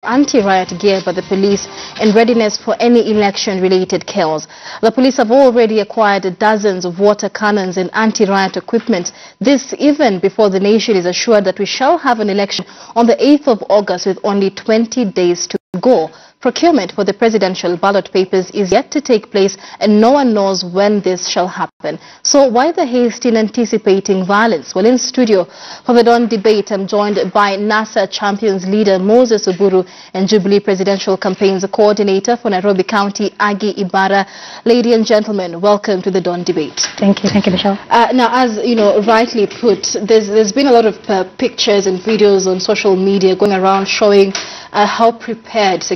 Anti-riot gear by the police in readiness for any election-related chaos. The police have already acquired dozens of water cannons and anti-riot equipment. This even before the nation is assured that we shall have an election on the 8th of August with only 20 days to go. Procurement for the presidential ballot papers is yet to take place and no one knows when this shall happen. So why the haste in anticipating violence? Well, in studio for the Dawn debate, I'm joined by NASA Champions leader Moses Oburu and Jubilee Presidential Campaigns Coordinator for Nairobi County, Agi Ibara. Ladies and gentlemen, welcome to the Dawn debate. Thank you, Michelle. Now, as you know, rightly put, there's been a lot of pictures and videos on social media going around showing how prepared the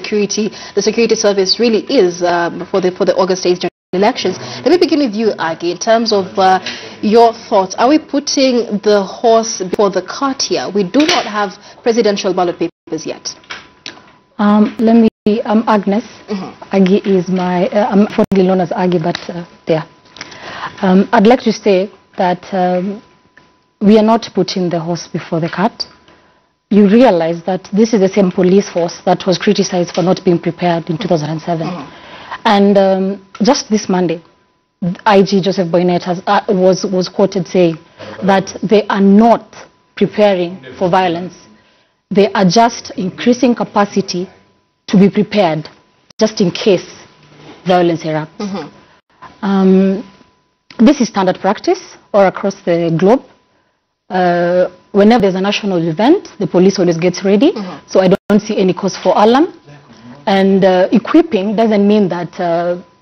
security service really is for the August 8th elections. Let me begin with you, Agi, in terms of your thoughts. Are we putting the horse before the cart here? We do not have presidential ballot papers yet. I'm Agnes. Agi is my, I'm formally known as Agi, but there. I'd like to say that we are not putting the horse before the cart. You realize that this is the same police force that was criticized for not being prepared in 2007. And just this Monday, IG Joseph Boynet was quoted saying that they are not preparing for violence. They are just increasing capacity to be prepared just in case violence erupts. This is standard practice all across the globe. Whenever there's a national event, the police always gets ready, so I don't see any cause for alarm. And equipping doesn't mean that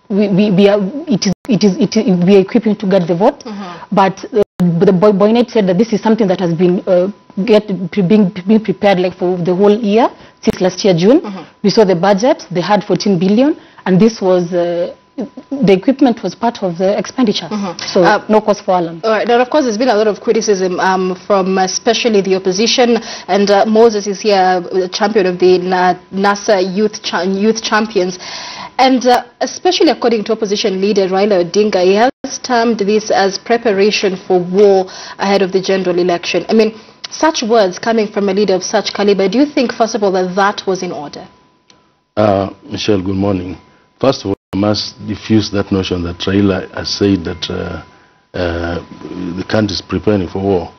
we are equipping to get the vote, but the Boynet said that this is something that has been being prepared like for the whole year since last year June. We saw the budget; they had 14 billion, and this was. The equipment was part of the expenditure, so no cause for alarm. All right. Now, of course, there's been a lot of criticism from especially the opposition, and Moses is here, a champion of the NASA Youth Champions, and especially according to opposition leader Raila Odinga, he has termed this as preparation for war ahead of the general election. I mean, such words coming from a leader of such caliber, do you think, first of all, that was in order? Michelle, good morning. First of all, I must diffuse that notion that Raila has said that the country is preparing for war.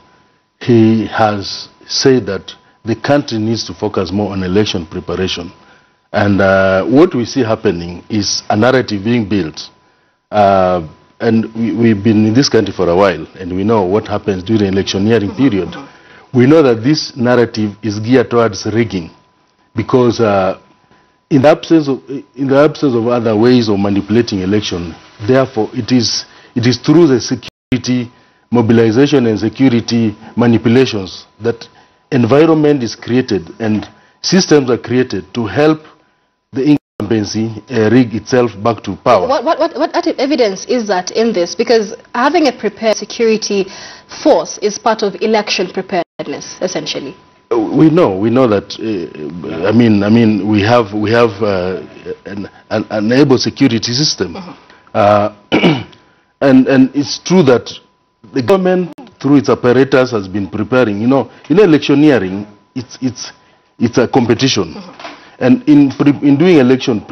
He has said that the country needs to focus more on election preparation. And what we see happening is a narrative being built. And we've been in this country for a while, and we know what happens during the electioneering period. We know that this narrative is geared towards rigging, because in the absence of other ways of manipulating election, therefore it is through the security mobilization and security manipulations that environment is created and systems are created to help the incumbency rig itself back to power. What evidence is that in this? Because having a prepared security force is part of election preparedness, essentially. We know that. We have an able security system, and it's true that the government, through its apparatus, has been preparing. You know, electioneering, it's a competition, and in doing election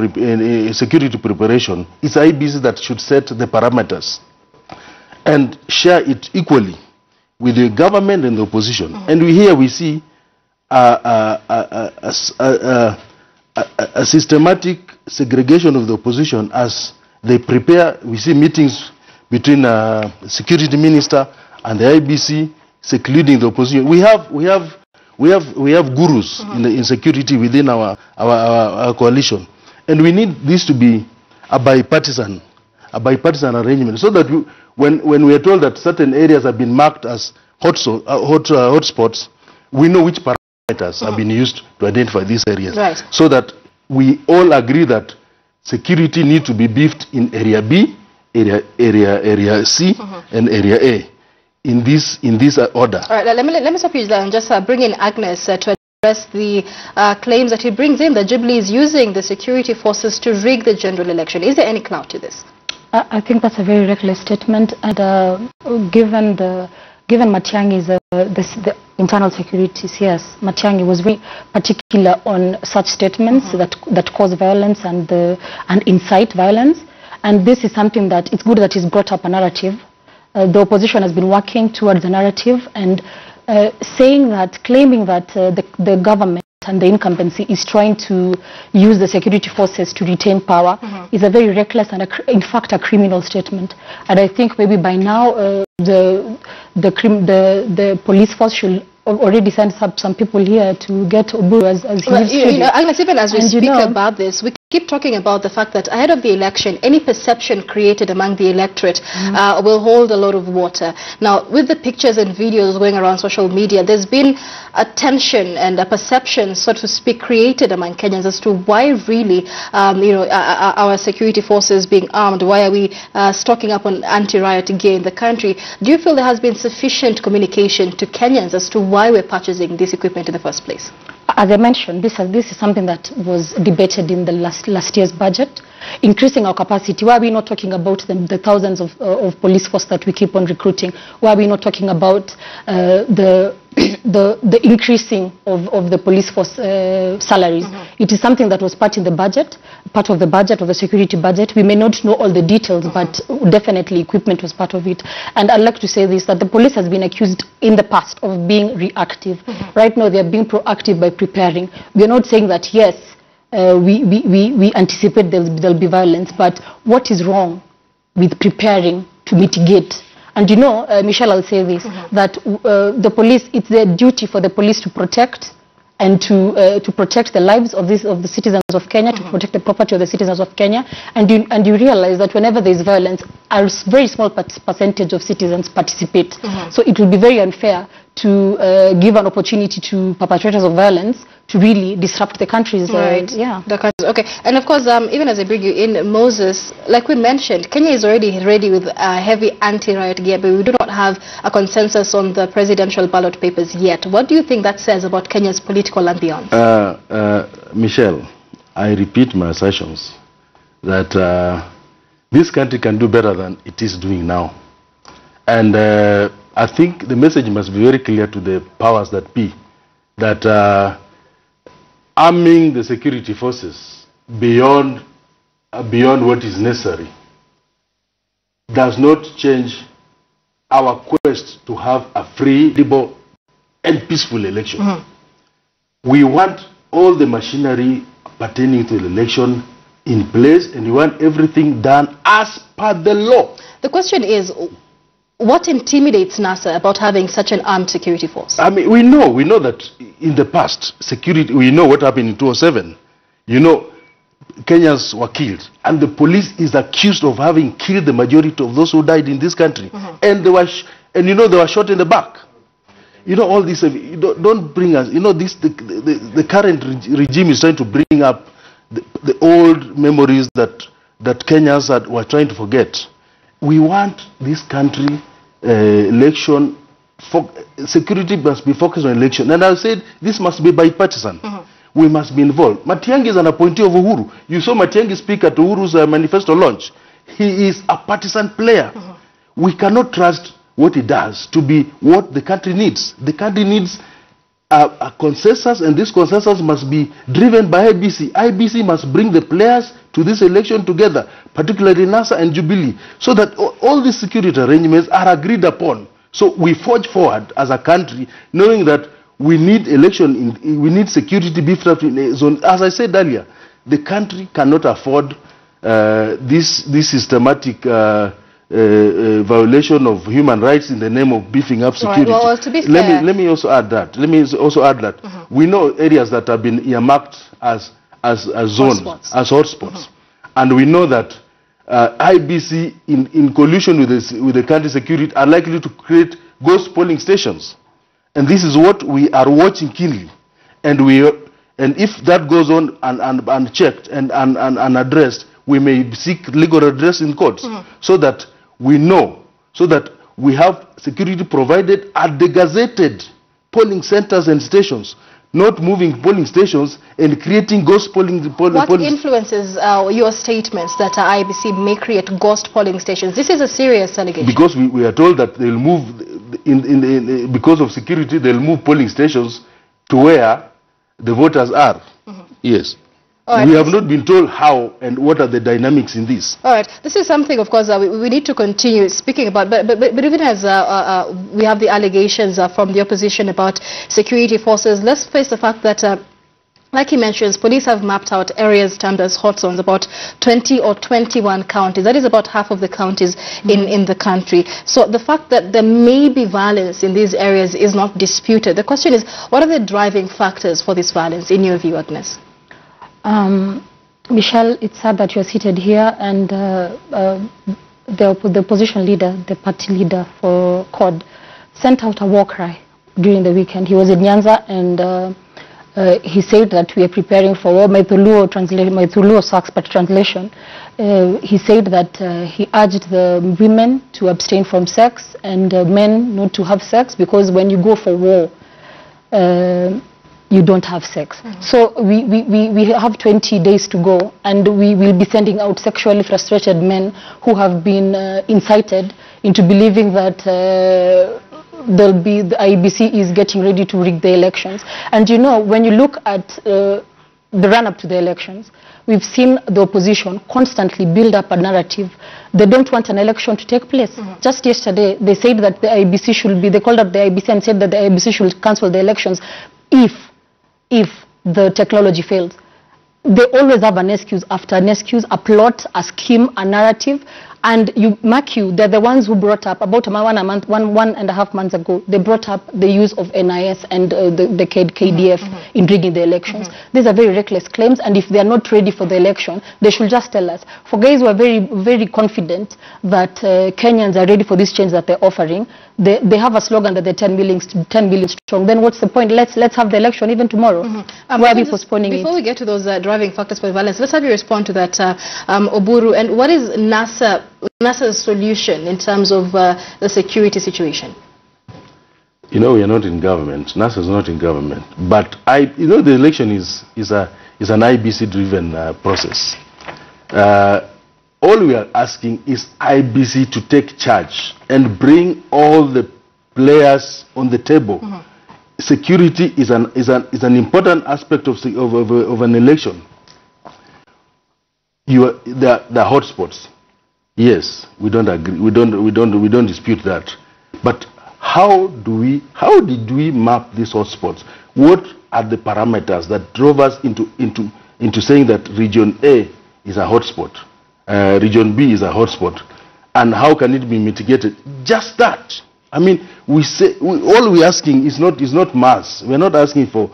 security preparation, it's IBC that should set the parameters and share it equally with the government and the opposition. And we see a systematic segregation of the opposition as they prepare. We see meetings between security minister and the IBC secluding the opposition. We have gurus in security within our coalition, and we need this to be a bipartisan arrangement, so that when we are told that certain areas have been marked as hotspots, we know which parameters have been used to identify these areas, so that we all agree that security needs to be beefed in area B, area C, and area A, in this order. All right, let me stop you there and just bring in Agnes to address the claims that he brings in that Jubilee is using the security forces to rig the general election. Is there any clout to this? I think that's a very reckless statement, and given given Matiang'i's the internal security CS, Matiang'i was very particular on such statements that cause violence and incite violence. And this is something that it's good that he's brought up a narrative. The opposition has been working towards a narrative and claiming that the government and the incumbency is trying to use the security forces to retain power is a very reckless and in fact a criminal statement. And I think maybe by now the police force should already send some people here to get Oburu as he Agnes, even as we speak about this, we keep talking about the fact that ahead of the election, any perception created among the electorate will hold a lot of water. Now, with the pictures and videos going around social media, there's been a tension and a perception, so to speak, created among Kenyans as to why really, our security forces being armed, why are we stocking up on anti-riot gear in the country? Do you feel there has been sufficient communication to Kenyans as to why we're purchasing this equipment in the first place? As I mentioned, this is something that was debated in the last year's budget. Increasing our capacity. Why are we not talking about the thousands of police force that we keep on recruiting? Why are we not talking about the increasing of the police force salaries? It is something that was part of the budget, of the security budget. We may not know all the details, but definitely equipment was part of it. And I'd like to say this, that the police has been accused in the past of being reactive. Right now they are being proactive by preparing. We are not saying that yes, we anticipate there'll be violence, but what is wrong with preparing to mitigate? And you know, Michelle, I'll say this, that the police, it's their duty for the police to protect and to protect the lives of the citizens of Kenya, to protect the property of the citizens of Kenya. And you realize that whenever there is violence, a very small percentage of citizens participate. So it will be very unfair to give an opportunity to perpetrators of violence to really disrupt the country's the country. Okay, and of course, even as I bring you in, Moses, like we mentioned, Kenya is already ready with heavy anti-riot gear, but we do not have a consensus on the presidential ballot papers yet. What do you think that says about Kenya's political ambience? Michelle, I repeat my assertions that this country can do better than it is doing now. And I think the message must be very clear to the powers that be, that arming the security forces beyond what is necessary does not change our quest to have a free, liberal, and peaceful election. We want all the machinery pertaining to the election in place, and we want everything done as per the law. The question is, what intimidates NASA about having such an armed security force? I mean, we know that in the past, security, we know what happened in 2007. You know, Kenyans were killed, and the police is accused of having killed the majority of those who died in this country. And they were, they were shot in the back. You know, all this, don't bring us, the current regime is trying to bring up the old memories that Kenyans were trying to forget. We want this country election, security must be focused on election. And I said this must be bipartisan. We must be involved. Matiang'i is an appointee of Uhuru. You saw Matiang'i speak at Uhuru's manifesto launch. He is a partisan player. We cannot trust what he does to be what the country needs. The country needs a consensus, and this consensus must be driven by IBC. IBC must bring the players to this election together, particularly NASA and Jubilee, so that all these security arrangements are agreed upon. So we forge forward as a country, knowing that we need we need security beefed up in a zone. As I said earlier, the country cannot afford this systematic violation of human rights in the name of beefing up security. Well, to be fair, let me also add that. We know areas that have been earmarked as zones, as hotspots, and we know that IBC in collusion with the country security are likely to create ghost polling stations, and this is what we are watching keenly. And if that goes on unchecked and unaddressed, we may seek legal redress in courts, so that we know, so that we have security provided at the gazetted polling centers and stations not moving polling stations and creating ghost polling. What influences your statements that IEBC may create ghost polling stations? This is a serious allegation. Because we are told that they'll move, because of security, they'll move polling stations to where the voters are. Yes. Right. We have not been told how and what are the dynamics in this. All right. This is something, of course, we need to continue speaking about. But even as we have the allegations from the opposition about security forces, let's face the fact that, like he mentions, police have mapped out areas termed as hot zones, about 20 or 21 counties. That is about half of the counties in the country. So the fact that there may be violence in these areas is not disputed. The question is, what are the driving factors for this violence, in your view, Agnes? Michelle, it's sad that you're seated here, and the opposition leader, the party leader for CORD, sent out a war cry during the weekend. He was in Nyanza, and he said that we are preparing for war. My Thuluo sucks, but translation. He said that he urged the women to abstain from sex and men not to have sex, because when you go for war, you don't have sex. So we have 20 days to go, and we will be sending out sexually frustrated men who have been incited into believing that the IEBC is getting ready to rig the elections. And you know, when you look at the run-up to the elections, we've seen the opposition constantly build up a narrative. They don't want an election to take place. Just yesterday, they said that the IEBC should be, they called up the IEBC and said that the IEBC should cancel the elections if the technology fails. They always have an excuse after an excuse, a plot, a scheme, a narrative. And you mark you, they're the ones who brought up, about 1.5 months ago, they brought up the use of NIS and the KDF in rigging the elections. These are very reckless claims, and if they are not ready for the election, they should just tell us. For guys who are very, very confident that Kenyans are ready for this change that they're offering, they have a slogan that they're 10 million strong. Then what's the point? Let's have the election even tomorrow. Why are we postponing it? Before we get to those driving factors for violence, let's have you respond to that, Oburu. And what is NASA's solution in terms of the security situation? You know, we are not in government. NASA is not in government. But the election is an IBC-driven process. All we are asking is IBC to take charge and bring all the players on the table. Security is an important aspect of an election. The hotspots. Yes, we don't agree. We don't dispute that. But how did we map these hotspots? What are the parameters that drove us into saying that Region A is a hotspot, Region B is a hotspot, and how can it be mitigated? Just that. I mean, all we're asking is not mass. We're not asking for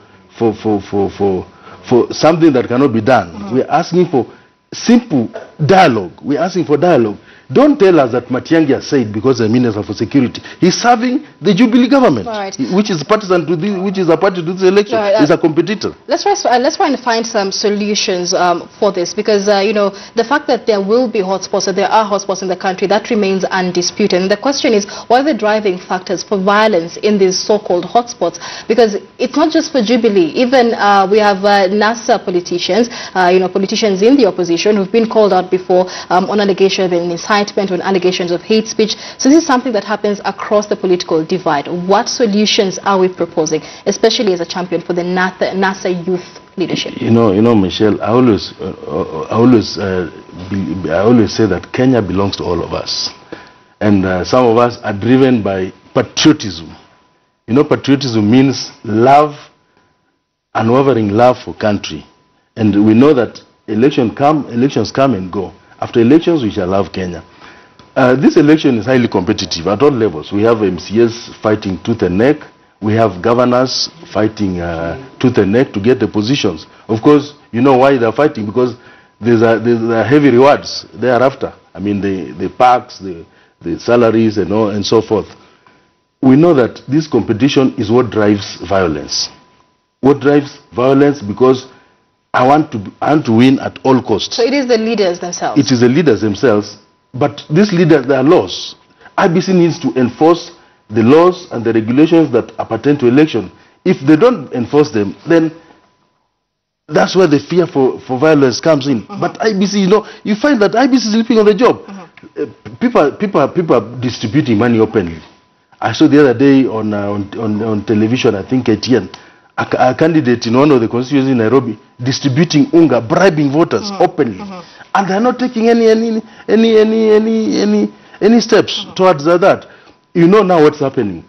something that cannot be done. We're asking for simple dialogue. We're asking for dialogue. Don't tell us that Matiang'i has said because the Minister for Security. He's serving the Jubilee government, which is partisan to this, which is a party to this election. He's a competitor. Let's try and find some solutions for this, because you know, the fact that there will be hotspots, that there are hotspots in the country, that remains undisputed. And the question is, what are the driving factors for violence in these so-called hotspots? Because it's not just for Jubilee. Even we have NASA politicians, politicians in the opposition who've been called out before on allegations of incitement, on allegations of hate speech. So this is something that happens across the political divide. What solutions are we proposing, especially as a champion for the NASA youth leadership? You know, Michelle, I always say that Kenya belongs to all of us, and some of us are driven by patriotism. You know, patriotism means love, unwavering love for country, and we know that elections come and go. After elections, we shall love Kenya. This election is highly competitive at all levels. We have MCAs fighting tooth and neck. We have governors fighting tooth and neck to get the positions. Of course, you know why they're fighting, because there's heavy rewards thereafter. I mean, the parks, the salaries, and so forth. We know that this competition is what drives violence. What drives violence? Because I want to win at all costs. So it is the leaders themselves. It is the leaders themselves. But these leaders, there are laws. IBC needs to enforce the laws and the regulations that appertain to election. If they don't enforce them, then that's where the fear for violence comes in. But IBC, you know, you find that IBC is sleeping on the job. People are distributing money openly. I saw the other day on television, I think ATN, a candidate in one of the constituencies in Nairobi distributing unga, bribing voters openly, and they're not taking any steps towards that. You know now what's happening.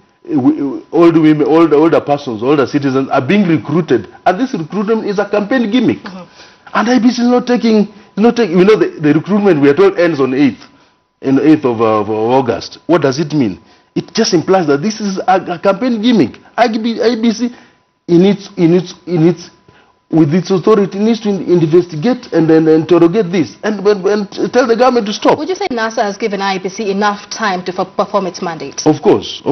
Older women, older persons, older citizens are being recruited, and this recruitment is a campaign gimmick. And IBC is not taking. You know, the recruitment we are told ends on 8th of August. What does it mean? It just implies that this is a campaign gimmick. IBC, with its authority, needs to investigate and then interrogate this and tell the government to stop. Would you say NASA has given IBC enough time to perform its mandate? Of course.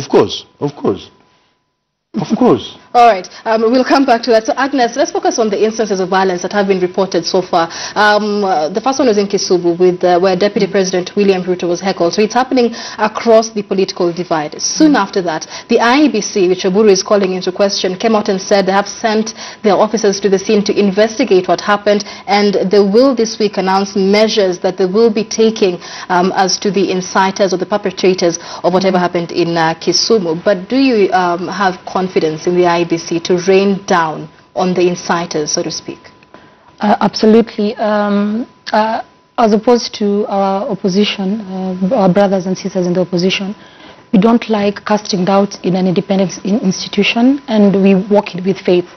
All right, we'll come back to that. So Agnes, let's focus on the instances of violence that have been reported so far. The first one was in Kisumu, where Deputy President William Ruto was heckled. So it's happening across the political divide. Soon after that, the IEBC, which Oburu is calling into question, came out and said they have sent their officers to the scene to investigate what happened, and they will this week announce measures that they will be taking as to the inciters or the perpetrators of whatever happened in Kisumu. But do you have confidence in the IEBC to rain down on the inciters, so to speak? Absolutely. As opposed to our opposition, our brothers and sisters in the opposition, we don't like casting doubt in an independent institution, and we walk it with faith.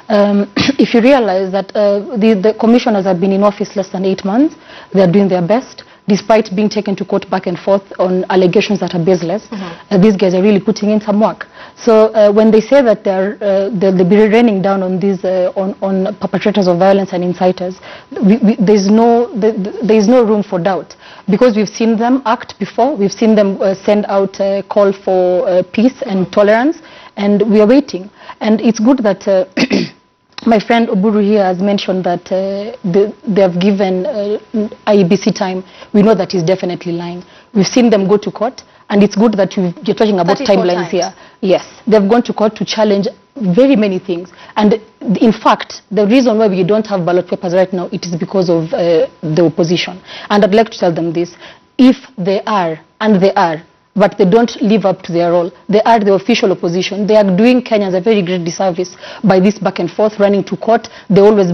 If you realize that the commissioners have been in office less than 8 months, they are doing their best. Despite being taken to court back and forth on allegations that are baseless, these guys are really putting in some work. So when they say that they'll be raining down on these on perpetrators of violence and inciters, there's no room for doubt, because we've seen them act before. We've seen them send out a call for peace and tolerance, and we are waiting. And it's good that my friend Oburu here has mentioned that they have given IEBC time. We know that he's definitely lying. We've seen them go to court, and it's good that you're talking about timelines here. Yes, they've gone to court to challenge very many things. And in fact, the reason why we don't have ballot papers right now, it is because of the opposition. And I'd like to tell them this. If they are, and they are, but they don't live up to their role, they are the official opposition, they are doing Kenyans a very great disservice by this back and forth, running to court. They always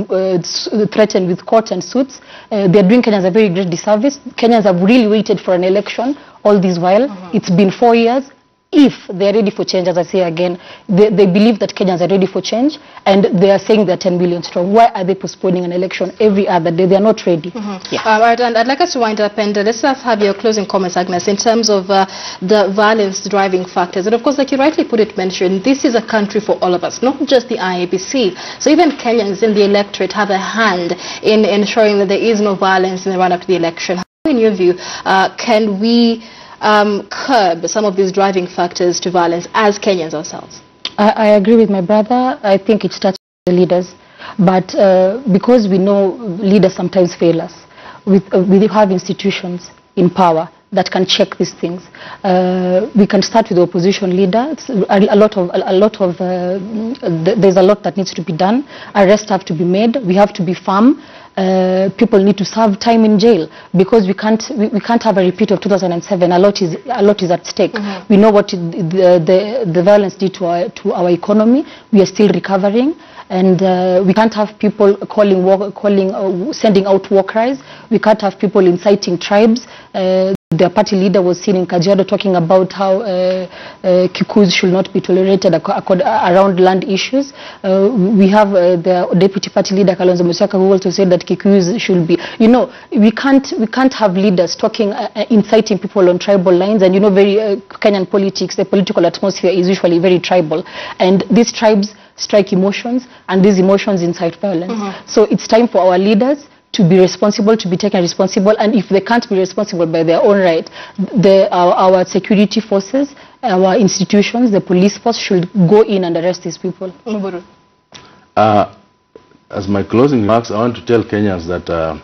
threaten with court and suits. They are doing Kenyans a very great disservice. Kenyans have really waited for an election all this while. It's been 4 years. If they're ready for change, as I say again, they believe that Kenyans are ready for change, and they are saying they're 10 million strong. Why are they postponing an election every other day? They're not ready. All right, and I'd like us to wind up, and let's have your closing comments, Agnes, in terms of the violence driving factors. And of course, like you rightly mentioned, this is a country for all of us, not just the IEBC. So even Kenyans in the electorate have a hand in ensuring that there is no violence in the run-up to the election. How, in your view, can we curb some of these driving factors to violence as Kenyans ourselves? I agree with my brother. I think it starts with the leaders. But because we know leaders sometimes fail us, we have institutions in power that can check these things. We can start with the opposition leader. There's a lot that needs to be done. Arrests have to be made. We have to be firm. People need to serve time in jail, because we can't have a repeat of 2007. A lot is at stake. We know what the violence did to our economy. We are still recovering, and we can't have people sending out war cries. We can't have people inciting tribes. Their party leader was seen in Kajiado talking about how Kikuyus should not be tolerated around land issues. We have the deputy party leader Kalonzo Musyoka, who also said that Kikuyus should be. You know, we can't have leaders talking, inciting people on tribal lines. And you know, very Kenyan politics, the political atmosphere is usually very tribal, and these tribes strike emotions, and these emotions incite violence. So it's time for our leaders to be responsible, to be taken responsible, and if they can't be responsible by their own right, our security forces, our institutions, the police force should go in and arrest these people. As my closing remarks, I want to tell Kenyans that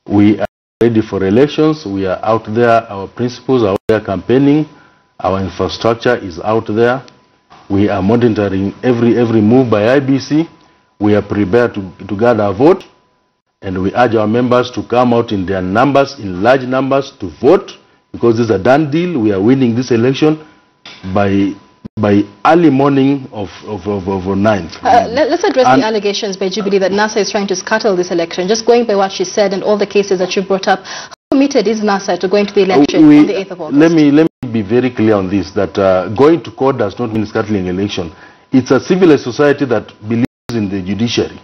we are ready for elections. We are out there. Our principles are out there campaigning. Our infrastructure is out there. We are monitoring every move by IBC. We are prepared to gather a vote, and we urge our members to come out in their numbers, in large numbers, to vote, because this is a done deal. We are winning this election by early morning of 9th. Let's address the allegations by Jubilee that NASA is trying to scuttle this election. Just going by what she said and all the cases that you brought up, how committed is NASA to going to the election on the 8th of August? Let me be very clear on this, that going to court does not mean scuttling election. It's a civilized society that believes in the judiciary.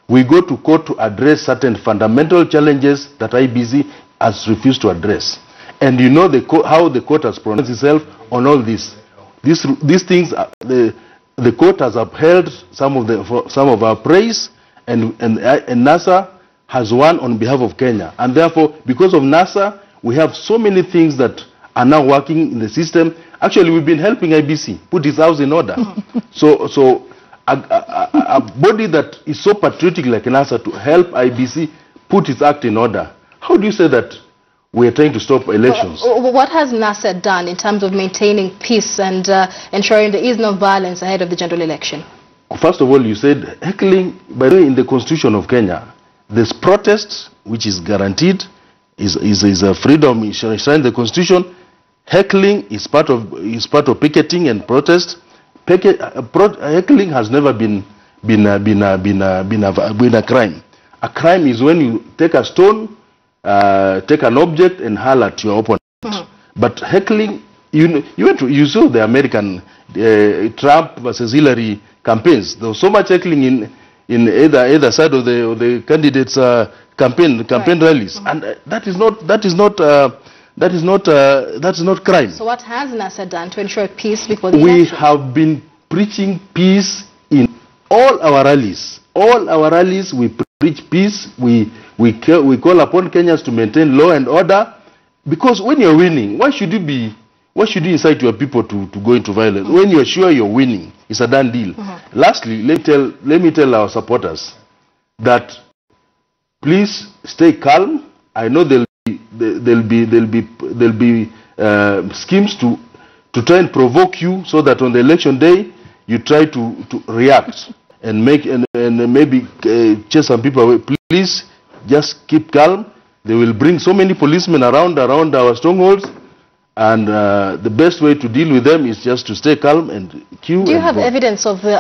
We go to court to address certain fundamental challenges that IBC has refused to address. And you know how the court has pronounced itself on all this. These things, the court has upheld some of our praise, and NASA has won on behalf of Kenya. And therefore, because of NASA, we have so many things that are now working in the system. Actually, we've been helping IBC put its house in order. So a body that is so patriotic like NASA to help IBC put its act in order. How do you say that we are trying to stop elections? What has NASA done in terms of maintaining peace and ensuring there is no violence ahead of the general election? First of all, you said heckling. By the way, in the Constitution of Kenya, there's protest, which is guaranteed, is a freedom enshrined in the Constitution. Heckling is part of picketing and protest. Heckling has never been a crime. A crime is when you take a stone, take an object and hurl at your opponent. But heckling, you saw the American Trump versus Hillary campaigns. There was so much heckling in either side of the candidates' campaign rallies, and that is not crime. So what has NASA done to ensure peace before the election? We have been preaching peace in all our rallies. All our rallies, we preach peace. We call upon Kenyans to maintain law and order, because when you're winning, why should you incite your people to go into violence? When you're sure you're winning, it's a done deal. Lastly, let me tell our supporters that please stay calm. I know there'll be schemes to try and provoke you, so that on the election day you try to react and maybe chase some people away. Please just keep calm. They will bring so many policemen around our strongholds, and the best way to deal with them is just to stay calm and queue. Do you have evidence of the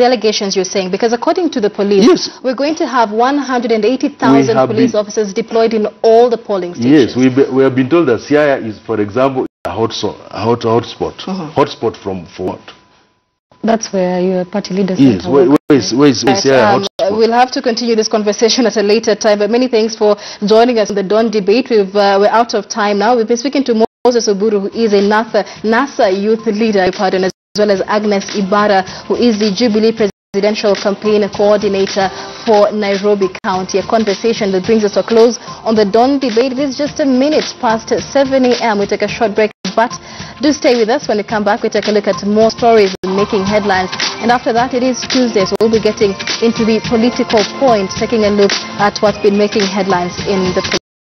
allegations you're saying? Because according to the police, yes, we're going to have 180,000 police officers deployed in all the polling stations. Yes, we have been told that Siaya is, for example, a hotspot. Hotspot for what? That's where your party leaders. Yes, where is Siaya hotspot? We'll have to continue this conversation at a later time, but many thanks for joining us in the Dawn debate. We're out of time now. We've been speaking to Moses Oburu, who is a NASA youth leader, as well as Agnes Ibara, who is the Jubilee Presidential Campaign Coordinator for Nairobi County. A conversation that brings us to a close on the Dawn debate. It is just a minute past 7 a.m. We take a short break, but do stay with us. When we come back, we take a look at more stories making headlines. And after that, it is Tuesday, so we'll be getting into the political point, taking a look at what's been making headlines in the